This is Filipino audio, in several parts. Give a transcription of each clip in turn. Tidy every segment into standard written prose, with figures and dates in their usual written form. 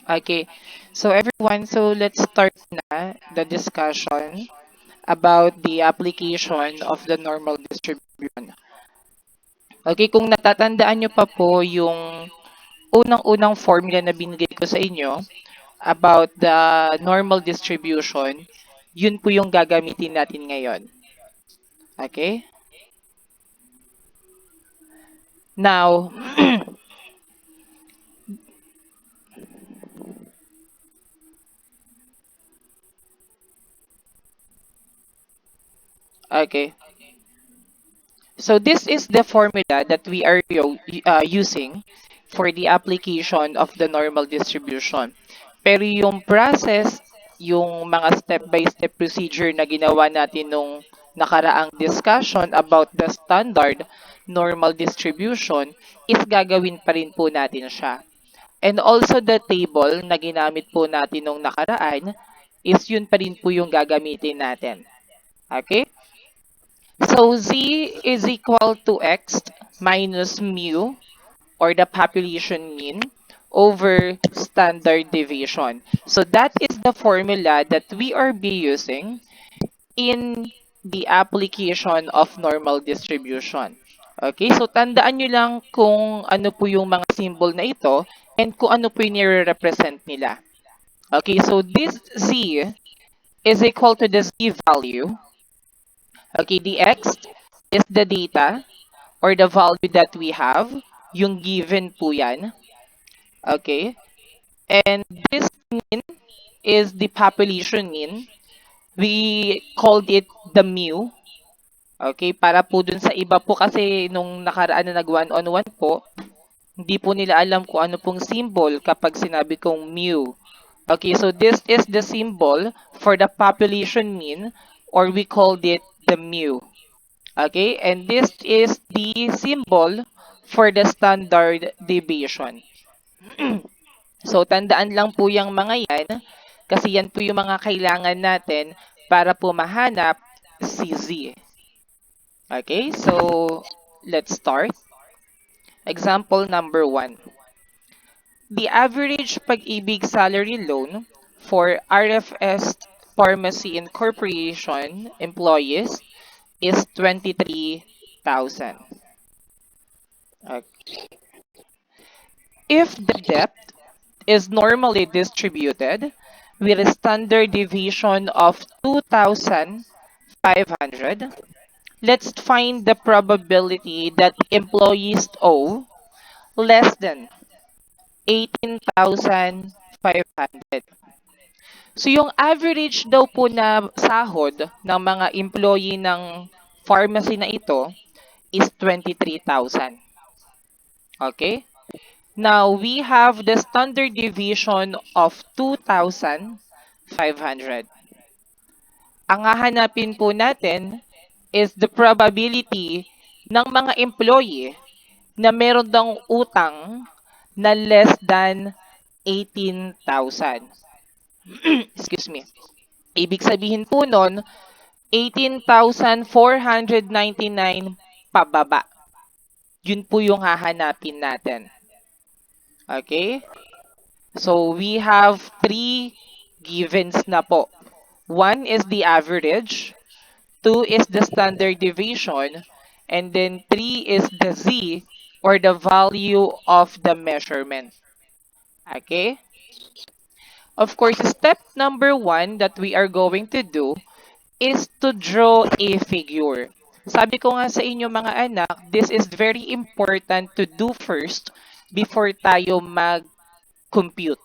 Okay. So everyone, so let's start na the discussion about the application of the normal distribution. Okay, kung natatandaan nyo pa po yung unang-unang formula na binigay ko sa inyo about the normal distribution, yun po yung gagamitin natin ngayon. Okay? Now, okay. So this is the formula that we are using for the application of the normal distribution. Pero yung process, yung mga step-by-step procedure na ginawa natin nung nakaraang discussion about the standard normal distribution is gagawin pa rin po natin siya. And also the table na ginamit po natin nung nakaraan is yun pa rin po yung gagamitin natin. Okay? So z is equal to x minus mu or the population mean over standard deviation. So that is the formula that we are be using in the application of normal distribution. Okay, so tandaan nyo lang kung ano po yung mga symbol na ito and kung ano po yung nire-represent nila. Okay, so this z is equal to the z value. Okay, the x is the data or the value that we have, yung given po yan. Okay, and this mean is the population mean. We called it the mu. Okay, para po dun sa iba po kasi nung nakaraan na nag one-on-one po, hindi po nila alam kung ano pong symbol kapag sinabi kong mu. Okay, so this is the symbol for the population mean or we called it the mu. Okay, and this is the symbol for the standard deviation. So, tandaan lang po yung mga yan kasi yan po yung mga kailangan natin para po mahanap si Z. Okay, so let's start. Example number 1. The average Pag-ibig salary loan for RFS Pharmacy Incorporation employees is 23,000. Okay. If the debt is normally distributed with a standard deviation of 2,500, let's find the probability that employees owe less than 18,500. So yung average daw po na sahod ng mga employee ng pharmacy na ito is 23,000. Okay? Now, we have the standard deviation of 2,500. Ang hahanapin po natin is the probability ng mga employee na meron daw utang na less than 18,000. Excuse me. Ibig sabihin po nun, 18,499 pababa. Yun po yung hahanapin natin. Okay? So, we have three givens na po. One is the average, two is the standard deviation, and then three is the z or the value of the measurement. Okay? Of course, step number 1 that we are going to do is to draw a figure. Sabi ko nga sa inyo mga anak, this is very important to do first before tayo mag-compute.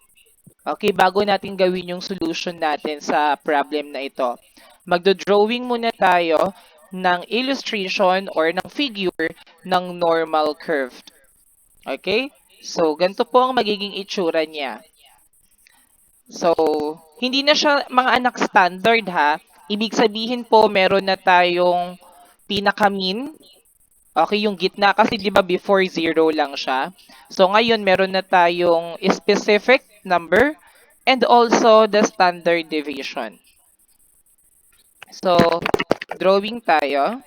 Okay, bago natin gawin yung solution natin sa problem na ito. Magdo-drawing muna tayo ng illustration or ng figure ng normal curve. Okay? So, ganito po ang magiging itsura niya. So, hindi na siya mga anak standard ha. Ibig sabihin po, meron na tayong pinaka-mean. Okay, yung gitna kasi 'di ba before 0 lang siya. So ngayon meron na tayong specific number and also the standard deviation. So drawing tayo.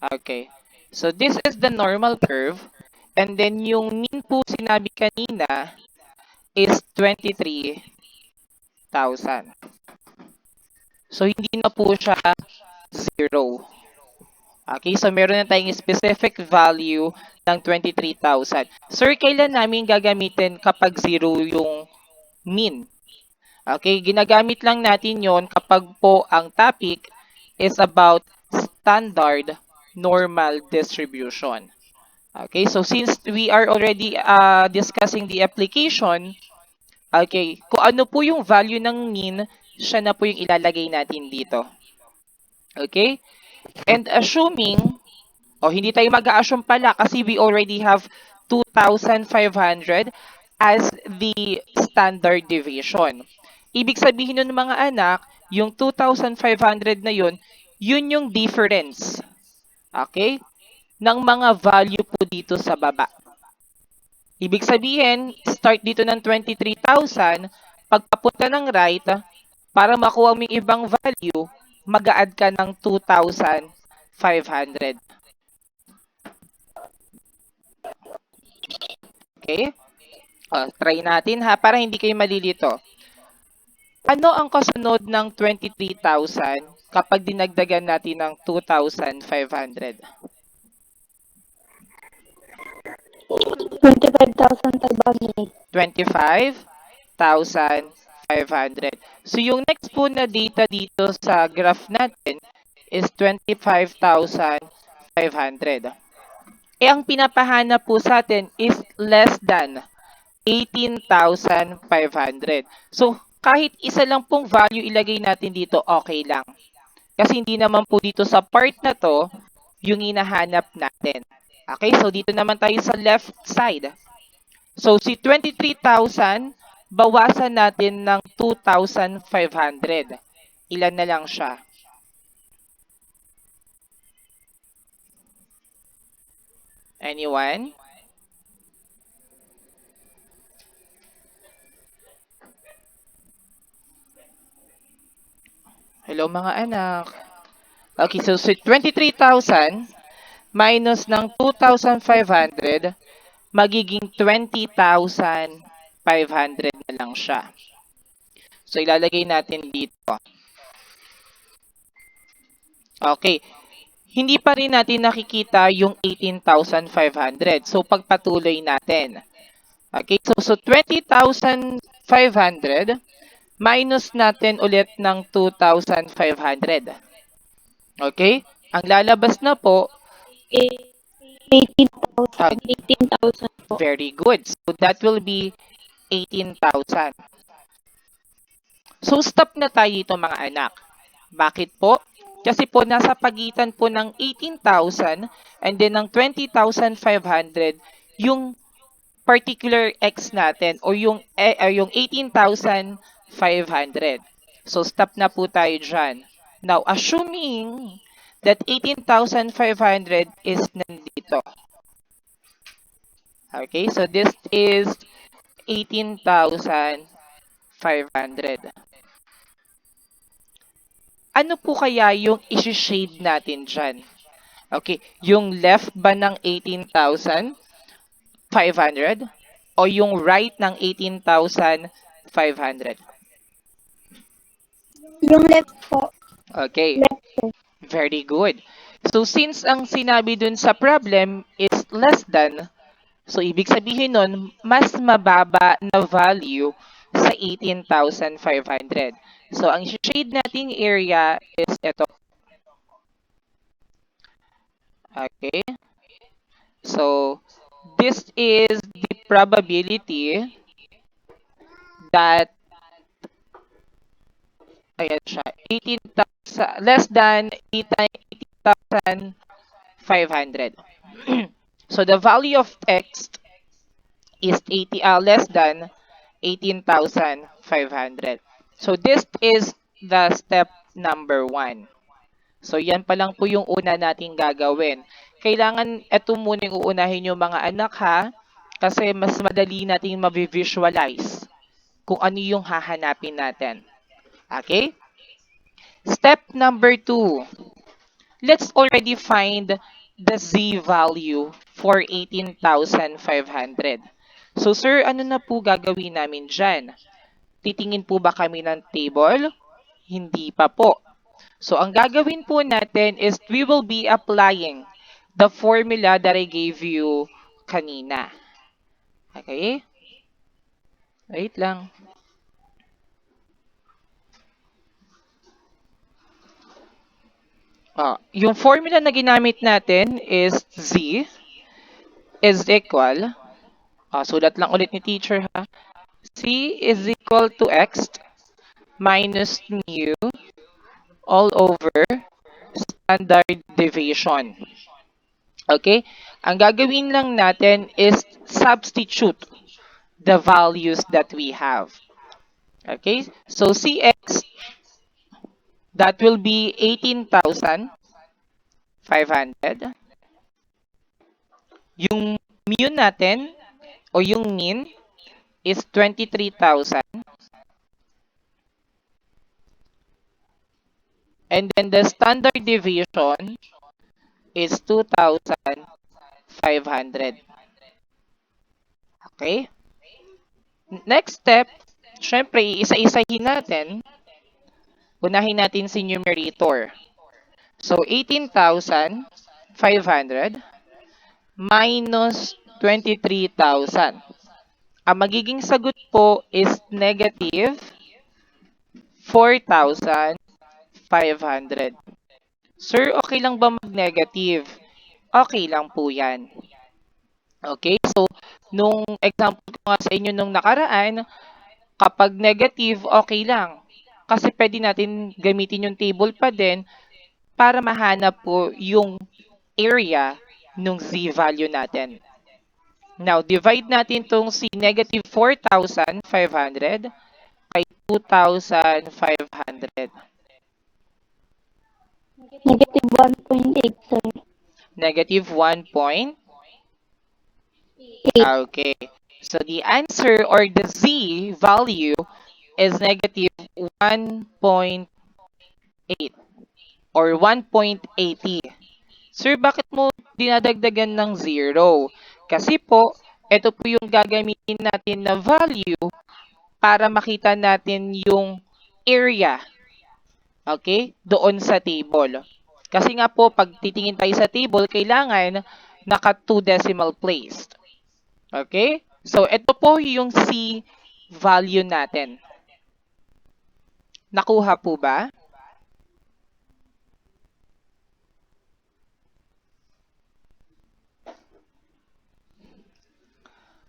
Okay. So this is the normal curve. And then yung mean po sinabi kanina is 23,000. So hindi na po siya 0. Okay, so meron na tayong specific value ng 23,000. Sir, kailan namin gagamitin kapag 0 yung mean? Okay, ginagamit lang natin yon kapag po ang topic is about standard normal distribution. Okay, so since we are already discussing the application, okay, kung ano po yung value ng mean, siya na po yung ilalagay natin dito. Okay? And assuming, hindi tayo mag-a-assume pala kasi we already have 2,500 as the standard deviation. Ibig sabihin nun mga anak, yung 2,500 na yun yung difference. Okay? Ng mga value po dito sa baba. Ibig sabihin, start dito ng 23,000, pagpapunta ng right, para makuha mo yung ibang value, mag-a-add ka ng 2,500. Okay? Try natin ha, para hindi kayo malilito. Ano ang kasunod ng 23,000 kapag dinagdagan natin ng 2,500? 25,500. 25,500. So yung next po na data dito sa graph natin is 25,500. Ang pinapahanap po sa atin is less than 18,500. So kahit isa lang pong value ilagay natin dito, okay lang. Kasi hindi naman po dito sa part na to yung hinahanap natin. Okay, so dito naman tayo sa left side. So si 23,000, bawasan natin ng 2,500. Ilan na lang siya? Anyone? Hello mga anak. Okay, so 23,000 minus ng 2,500, magiging 20,500 na lang siya. So ilalagay natin dito. Okay. Hindi pa rin natin nakikita yung 18,500. So pagpatuloy natin. Okay, so 20,500 minus natin ulit ng 2,500. Okay? Ang lalabas na po, 18,000. 18,000 po. very good. So that will be 18,000. So stop na tayo dito mga anak. Bakit po? Kasi po nasa pagitan po ng 18,000 and then ng 20,500 yung particular X natin o yung 18,500. So stop na po tayo dyan. Now, assuming that 18,500 is nandito. Okay, so this is 18,500. Ano po kaya yung isi-shade natin dyan? Okay, yung left ba ng 18,500 o yung right ng 18,500? Yung left po. Okay, Left po. very good. So since ang sinabi dun sa problem is less than, so ibig sabihin nun, mas mababa na value sa 18,500. So ang shade nating area is ito. Okay. So this is the probability that ayan siya, 18,000 less than 18,500. So the value of x is less than 18,500. So this is the step number 1. So yan pa lang po yung una nating gagawin. Kailangan ito muna yung uunahin yung mga anak ha, kasi mas madali nating mabivisualize kung ano yung hahanapin natin. Okay? Step number 2. Let's already find the Z value for 18,500. So sir, ano na po gagawin namin dyan? Titingin po ba kami ng table? Hindi pa po. So ang gagawin po natin is we will be applying the formula that I gave you kanina. Okay? Wait lang. Yung formula na ginamit natin is Z is equal, sulat lang ulit ni teacher ha. C is equal to X minus mu all over standard deviation. Okay? Ang gagawin lang natin is substitute the values that we have. Okay? So Cx, that will be 18,500. Yung mu natin o yung mean is 23,000. And then the standard deviation is 2,500. Okay? Next step, syempre, isa-isahin natin. Unahin natin si numerator. So, 18,500 minus 23,000. Ang magiging sagot po is negative 4,500. Sir, okay lang ba mag-negative? Okay lang po yan. Okay, so nung example ko nga sa inyo nung nakaraan, kapag negative, okay lang. Kasi pwede natin gamitin yung table pa din para mahanap po yung area nung z value natin. Now, divide natin tong si negative 4,500 kay 2,500. Negative 1.8, sir. Negative 1 point. 8. Okay. So, the answer or the z value is negative 1.8 or 1.80. Sir, bakit mo dinadagdagan ng 0? Kasi po, ito po yung gagamitin natin na value para makita natin yung area, okay, doon sa table. Kasi nga po, pag titingin tayo sa table, kailangan naka 2 decimal place. Okay? So, ito po yung C value natin. Nakuha po ba?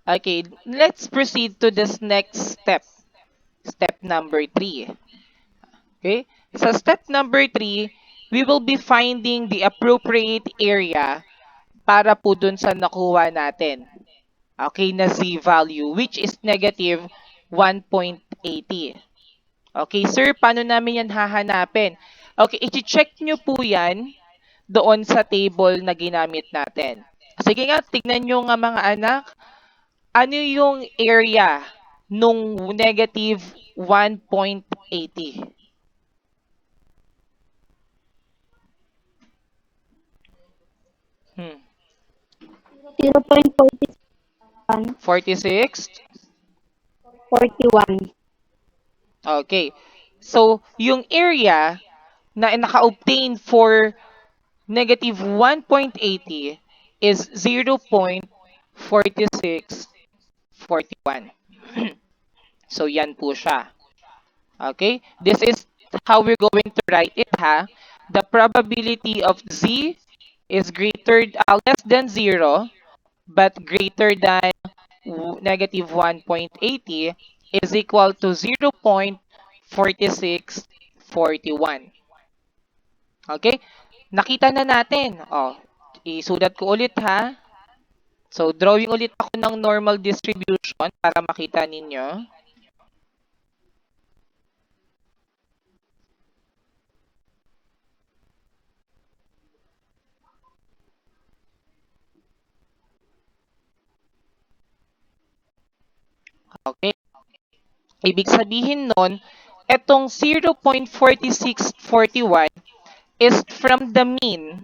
Okay, let's proceed to this next step. Step number 3. Okay? Sa step number 3, we will be finding the appropriate area para po dun sa nakuha natin. Okay, na z value, which is negative 1.80. Okay, sir, paano namin yan hahanapin? Okay, i-check nyo po yan doon sa table na ginamit natin. Sige nga, tignan nyo nga mga anak, ano yung area nung negative 1.80? Hmm. 0.41. 46? 41. Okay. So, yung area na naka-obtain for negative 1.80 is 0.4641. So, yan po siya. Okay? This is how we're going to write it, ha? The probability of z is less than 0, but greater than negative 1.80 is equal to 0.4641. Okay? Nakita na natin. Isulat ko ulit ha. So, drawing ulit ako ng normal distribution para makita ninyo. Okay? Ibig sabihin nun, etong 0.4641 is from the mean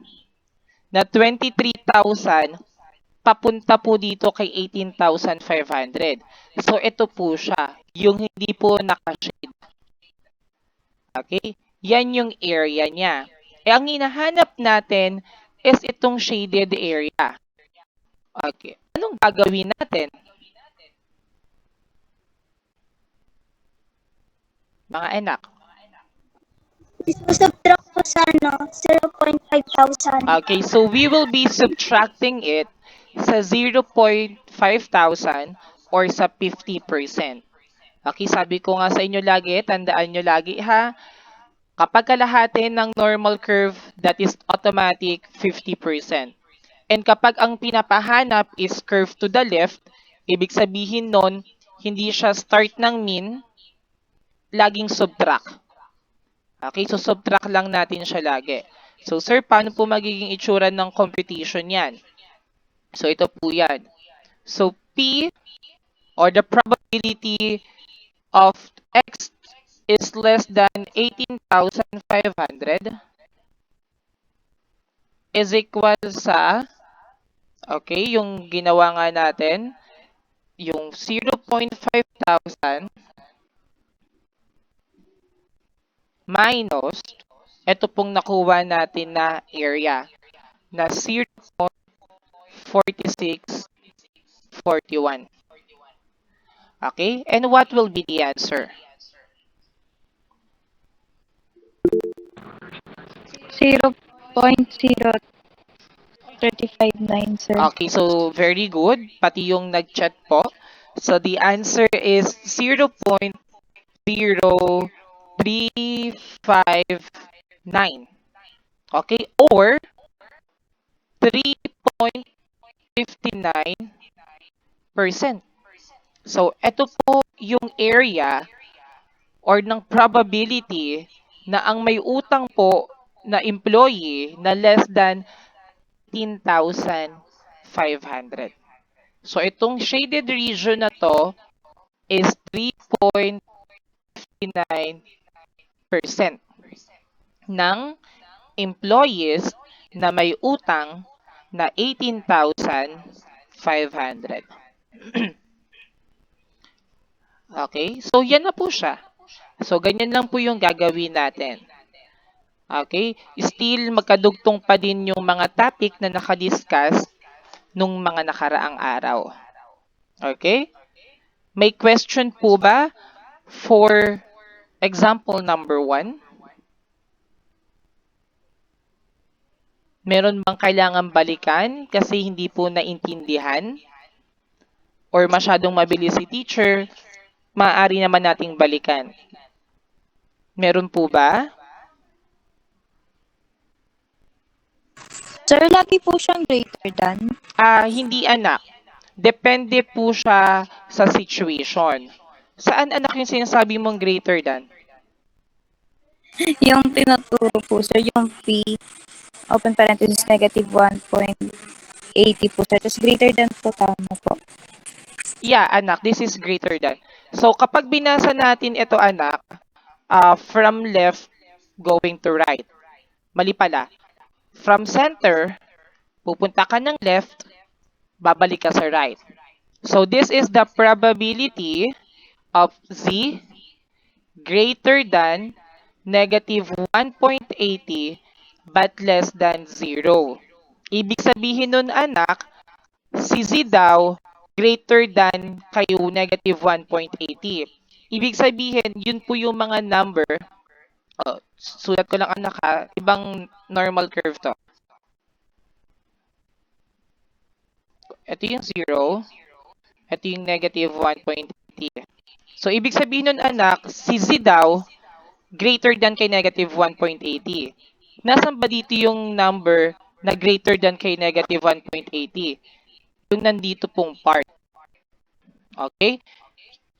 na 23,000 papunta po dito kay 18,500. So ito po siya, yung hindi po naka-shade. Okay? Yan yung area niya. Eh, ang hinahanap natin is itong shaded area. Okay. Anong gagawin natin, mga anak? Isusubtract po sa 0.5,000. Okay, so we will be subtracting it sa 0.5,000 or sa 50%. Okay, sabi ko nga sa inyo lagi, tandaan nyo lagi ha, kapag kalahati ng normal curve, that is automatic 50%. And kapag ang pinapahanap is curve to the left, ibig sabihin nun, hindi siya start ng mean, laging subtract. Okay, so subtract lang natin siya lagi. So sir, paano po magiging itsura ng computation yan? So ito po yan. So P or the probability of X is less than 18,500 is equal sa, okay, yung ginawa nga natin, yung 0.5,000 minus, ito pong nakuha natin na area na 0.4641. Okay? And what will be the answer? 0.0359, sir. Okay, so very good. Pati yung nag-chat po. So the answer is 0.0359. Okay? Or 3.59%. So ito po yung area or ng probability na ang may utang po na employee na less than 10,500. So itong shaded region na to is 3.59% ng employees na may utang na 18,500. Okay? So yan na po siya. So ganyan lang po yung gagawin natin. Okay? Still magkadugtong pa din yung mga topic na nakadiscuss nung mga nakaraang araw. Okay? May question po ba for example number 1? Meron bang kailangan balikan kasi hindi po naintindihan? Or masyadong mabilis si teacher? Maaari naman nating balikan. Meron po ba? Sir, lagi po siyang greater than. Hindi anak. Depende po siya sa situation. Saan anak yung sinasabi mong greater than? Yung tinuturo po, sir, yung P, open parenthesis, negative 1.80 po, sir. Tapos greater than po, tama po. Yeah, anak, this is greater than. So kapag binasa natin ito anak, from left going to right. Mali pala. From center, pupunta ka ng left, babalik ka sa right. So this is the probability of Z greater than negative 1.80 but less than 0. Ibig sabihin nun anak, si Z daw greater than kayo negative 1.80. Ibig sabihin, yun po yung mga number. Sulat ko lang anak ha, ibang normal curve to. Ito yung 0. Ito yung negative 1.80. So, ibig sabihin nun anak, si Z daw, greater than kay negative 1.80. Nasaan ba dito yung number na greater than kay negative 1.80? Yung nandito pong part. Okay?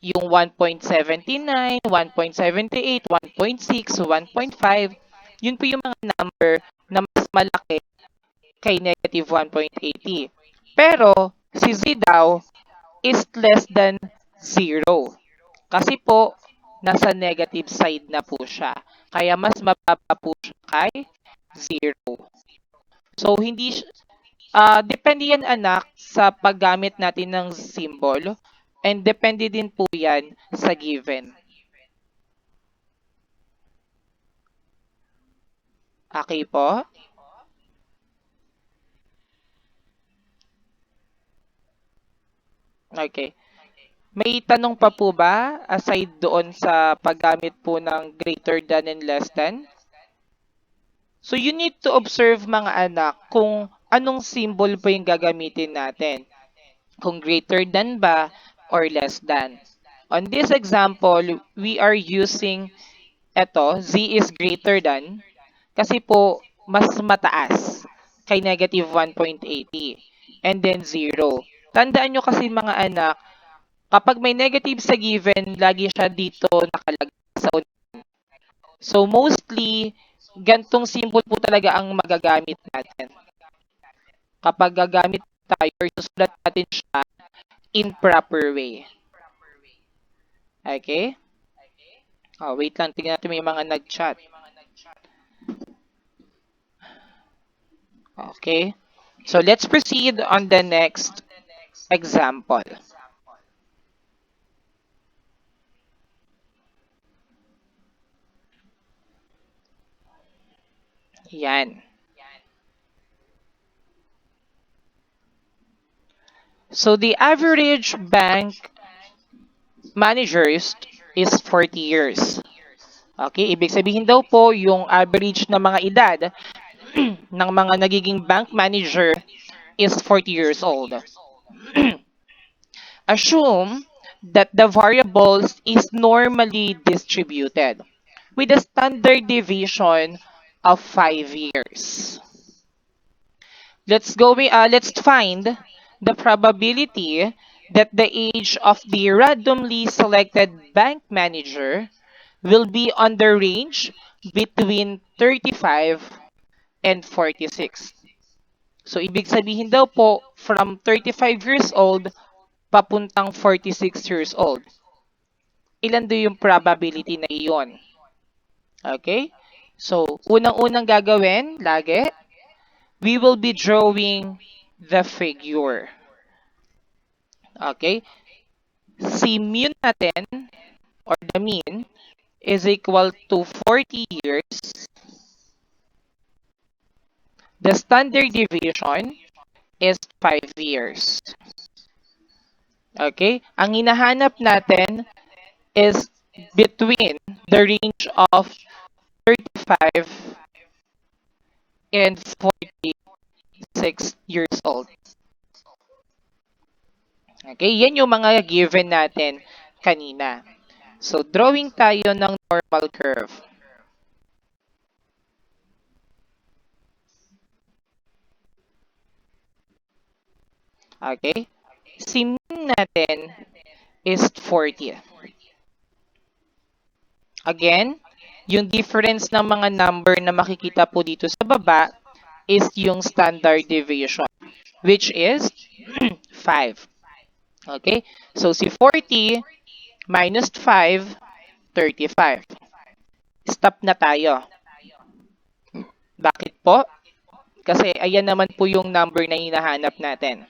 Yung 1.79, 1.78, 1.6, 1.5, yun po yung mga number na mas malaki kay negative 1.80. Pero, si Z daw is less than 0. Kasi po, nasa negative side na po siya. Kaya mas mababa po siya kay 0. So, depende yan anak sa paggamit natin ng symbol and depende din po yan sa given. Okay po? Okay. May tanong pa po ba aside doon sa paggamit po ng greater than and less than? So you need to observe mga anak kung anong symbol po yung gagamitin natin. Kung greater than ba or less than. On this example, we are using z is greater than kasi po mas mataas kay negative 1.80 and then 0. Tandaan nyo kasi mga anak, kapag may negative sa given, lagi siya dito nakalagay sa unahan. So mostly, gantong symbol po talaga ang magagamit natin. Kapag gagamit tayo or susulat natin siya in proper way. Okay? Oh, wait lang, tingnan natin may mga nag-chat. Okay? So let's proceed on the next example. Yan. So the average bank managers is 40 years. Okay, ibig sabihin daw po yung average na mga edad ng mga nagiging bank manager is 40 years old. Assume that the variables is normally distributed with a standard deviation of 5 years. Let's find the probability that the age of the randomly selected bank manager will be on the range between 35 and 46. So, ibig sabihin daw po, from 35 years old, papuntang 46 years old. Ilan do yung probability na iyon? Okay? So, unang-unang gagawin, lagi, we will be drawing the figure. Okay? Si mean natin, or the mean, is equal to 40 years. The standard deviation is 5 years. Okay? Ang hinahanap natin is between the range of 35 and 46 years old. Okay? Yan yung mga given natin kanina. So, drawing tayo ng normal curve. Okay? Si mean natin is 40. Again, yung difference ng mga number na makikita po dito sa baba is yung standard deviation, which is 5. Okay? So, si 40 minus 5, 35. Stop na tayo. Bakit po? Kasi ayan naman po yung number na hinahanap natin.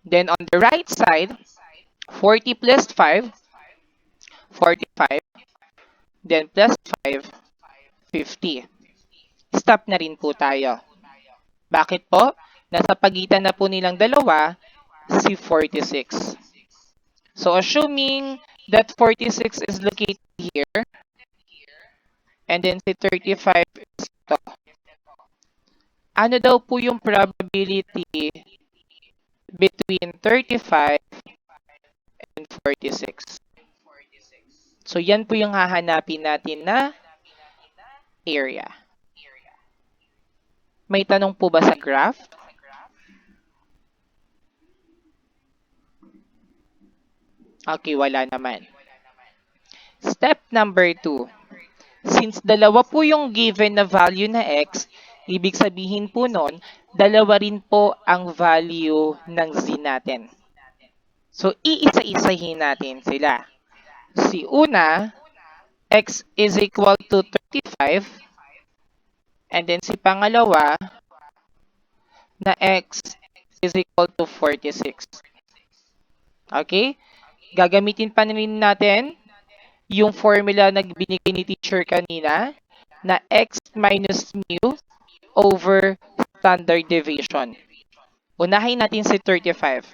Then on the right side, 40 plus 5, 45. Then plus 5, 50. Stop na rin po tayo. Bakit po? Nasa pagitan na po nilang dalawa, si 46. So assuming that 46 is located here, and then si 35 is ito. Ano daw po yung probability between 35 and 46? So yan po yung hahanapin natin na area. May tanong po ba sa graph? Okay, wala naman. Step number 2. Since dalawa po yung given na value na x, ibig sabihin po nun, dalawa rin po ang value ng z natin. So, iisa-isahin natin sila. Si una, x is equal to 35, and then si pangalawa, na x is equal to 46. Okay? Gagamitin pa rin natin yung formula na binigay ni teacher kanina na x minus mu over standard deviation. Unahin natin si 35.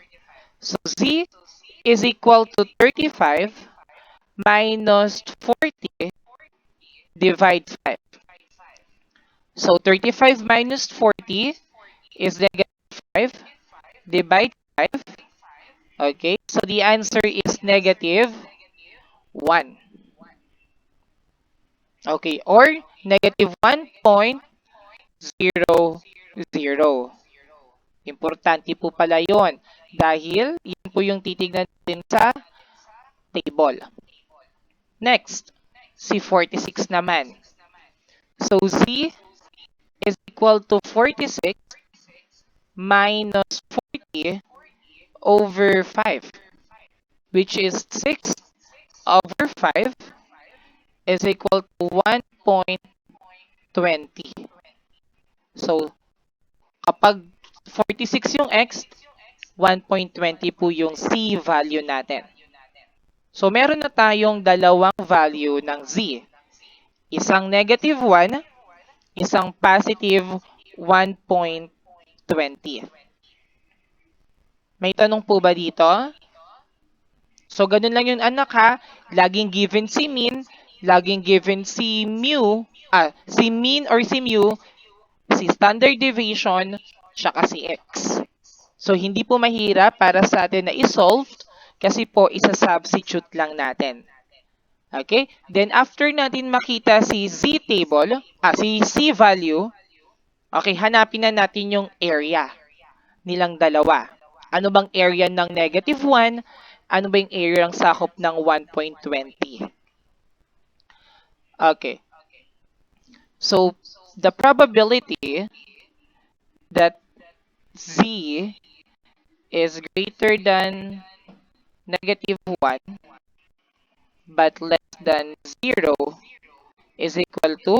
So, z is equal to 35 minus 40 divide 5. So, 35 minus 40 is negative 5 divide 5. Okay, so the answer is negative 1. Okay, or negative 1.00. Importante po pala yon dahil yun po yung titignan natin sa table. Next, si 46 naman. So, z is equal to 46 minus 40 over 5, which is 6 over 5 is equal to 1.20. So, kapag 46 yung x, 1.20 po yung c value natin. So, meron na tayong dalawang value ng z. Isang negative 1, isang positive 1.20. May tanong po ba dito? So, ganun lang yun anak ha. Laging given si min, laging given si mu, si mean or si mu, si standard deviation, tsaka si x. So, hindi po mahirap para sa atin na isolve kasi po isa-substitute lang natin. Okay? Then, after natin makita si z table, si c value, okay, hanapin na natin yung area nilang dalawa. Ano bang area ng negative 1? Ano ba yung area ng sakop ng 1.20? Okay. So, the probability that z is greater than negative 1 but less than 0 is equal to,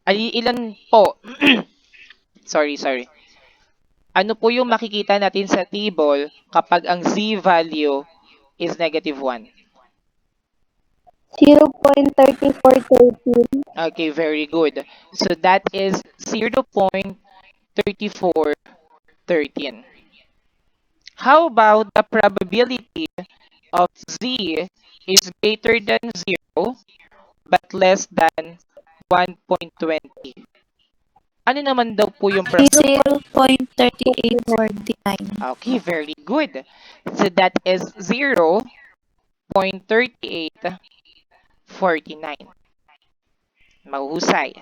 ilan po? sorry. Ano po yung makikita natin sa table kapag ang z value is negative 1? 0.3413. Okay, very good. So that is 0.3413. How about the probability of z is greater than 0 but less than 1.20? Ano naman daw po yung probability? 0.3849. Okay, very good. So that is 0.3849. Mahuhusay.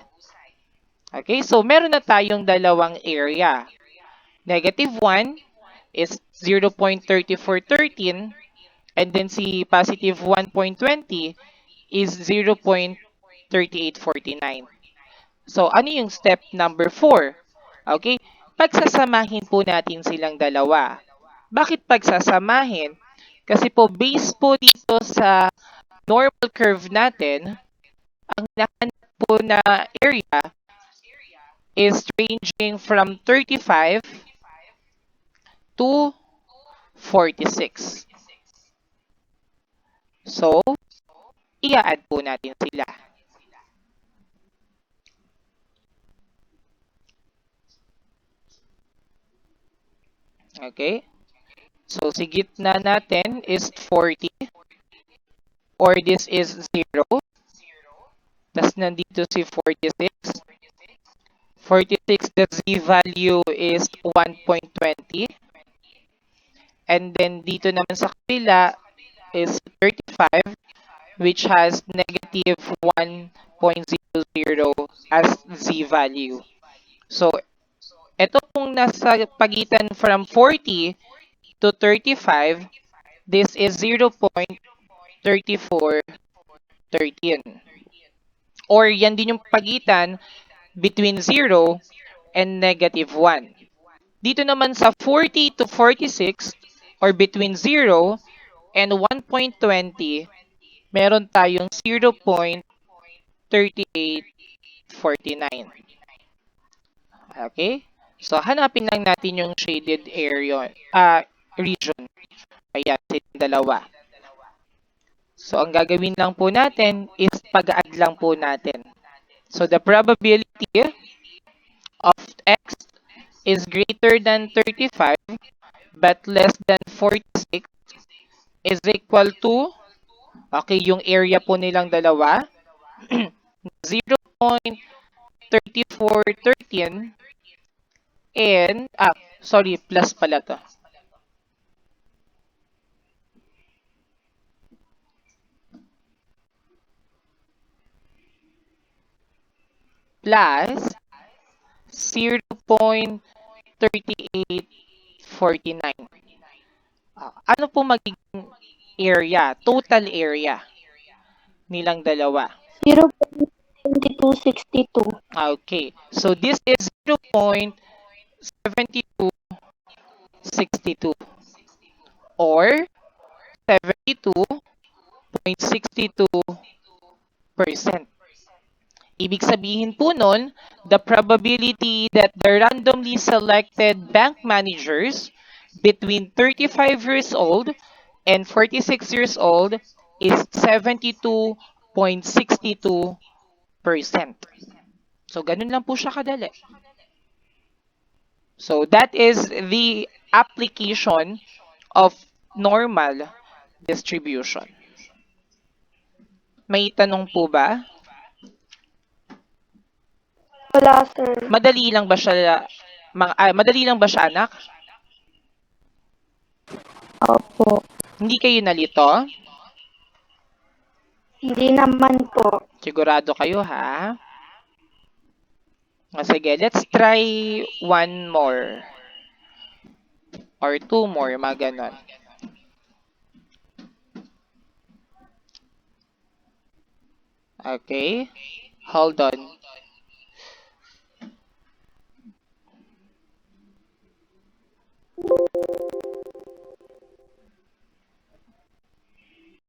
Okay, so meron na tayong dalawang area. Negative 1 is 0.3413 and then si positive 1.20 is 0.3849. So, ano yung step number 4? Okay, pagsasamahin po natin silang dalawa. Bakit pagsasamahin? Kasi po, based po dito sa normal curve natin, ang hinahanap po na area is ranging from 35 to 46. So, i-add po natin sila. Okay? So, si gitna natin is 40 or this is 0. Tapos nandito si 46. 46, the z value is 1.20. And then dito naman sa kabila is 35 which has negative 1.00 as z value. So, ito pong nasa pagitan from 40 to 35, this is 0.3413. Or yan din yung pagitan between 0 and negative 1. Dito naman sa 40 to 46, or between 0 and 1.20, meron tayong 0.3849. Okay? So, hanapin lang natin yung shaded area, region. Ayan, silang dalawa. So, ang gagawin lang po natin is pag-add lang po natin. So, the probability of x is greater than 35 but less than 46 is equal to, okay, yung area po nilang dalawa, 0.3413 and, sorry, plus pala to. Plus 0.3849. Ano po magiging area, total area nilang dalawa? 0.2262. Okay, so this is 0.7262 or 72.62%. Ibig sabihin po nun, the probability that the randomly selected bank managers between 35 years old and 46 years old is 72.62%. So, ganun lang po siya kadali. So, that is the application of normal distribution. May tanong po ba? Wala, sir. Madali lang ba siya, madali lang ba siya, anak? Opo. Hindi kayo nalito? Hindi naman po. Sigurado kayo, ha? Sige, let's try one more. Or two more, mga ganon. Okay. Hold on.